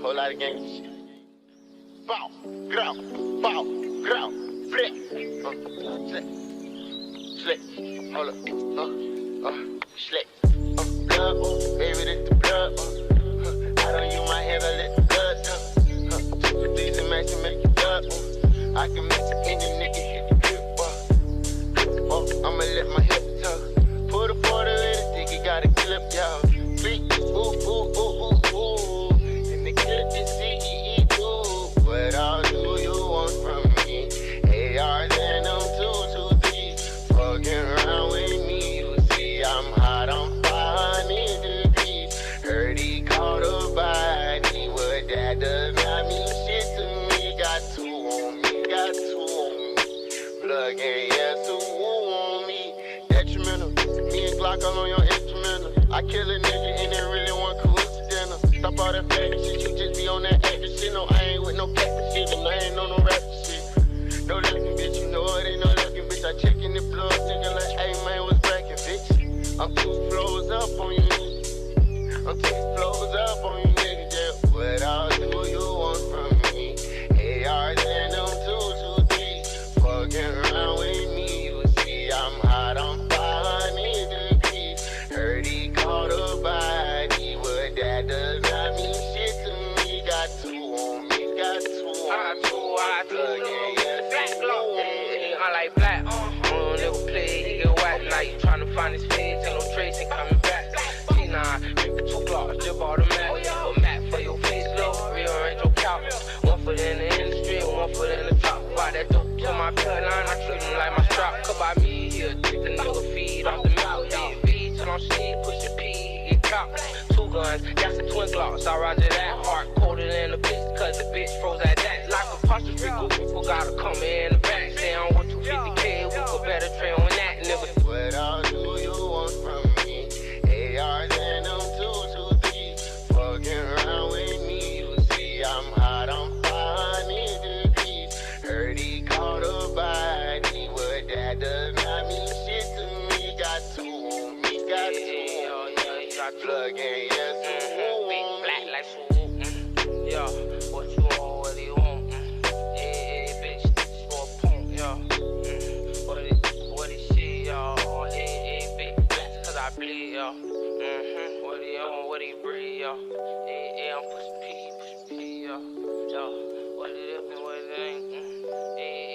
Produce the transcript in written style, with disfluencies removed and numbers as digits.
whole lot of gang shit. Bow, grow, flip. Slick, hold up, slick. Blood, baby, this the blood, I don't use my hands, I let the blood, Took the these and max and make it blood, I can mix any nigga hit the grip, I'ma let my hip tuck. Put a 40 in the dick, you gotta clip, y'all. Freak, ooh. And the clip is CEE, too. What all do you want from me? ARs and them 223s. Fucking around with me, you see I'm hot, I'm 500 degrees. Heard he caught a body, but that does not mean shit to me. Got two on me. Plug in, yes, who on me? Detrimental, me and Glock all on your instrumental. I kill a nigga and it really one coincidental. Stop all that fake shit, you just be on that actor shit. No, I ain't with no captain shit, and I ain't on no rap shit. No looking bitch, you know it ain't no looking bitch. I check in the blood, nigga like, hey man, what's cracking, bitch? I'm 2 flows up on you, I'm 2 flows up on you, nigga, yeah. What all do you want from me? ARs and them 223s. Fucking around with me, you see I'm hot, I'm 500 degrees. Heard he caught a body, but that does not mean shit to me. Got two on me, got two on me. Plug in, yes, black glow, I like black. Never play, he get whack. Now you tryna find his face, ain't no trace, ain't coming back. T9, make it 2 blocks, just bought a Mac. A Mac for your face, low, rearrange your couch. 1 foot in the industry, 1 foot in the top. Buy that dope to my bloodline, I treat him like my strap. Cut by me, he'll take the nigga feed off the mouth. Yeah, V till I'm sleep, push a P, he get caught. 2 guns, that's a twin glocks, I roger that. Heart colder than a bitch, cause the bitch froze at that. Like a apostrophe, good people gotta come in the back. Say I want 250K, we could better trade on that, nigga. What all do you want from me? ARs and them 223s. Fucking around with me, you see I'm hot, I'm 500 degrees. Heard he caught a body, but that does not mean shit to me. Got 2 on me, got 2 on me. Plug in, yes, big black like swoop. Yeah, what you want, what do you want? Hey, bitch, this is for a punk, yeah. What is shit, y'all? Hey, big black, cause I bleed, yeah. What do you want, what do you breathe, yeah? Hey, I'm pushing P, yeah. What it is and what it ain't. Hey,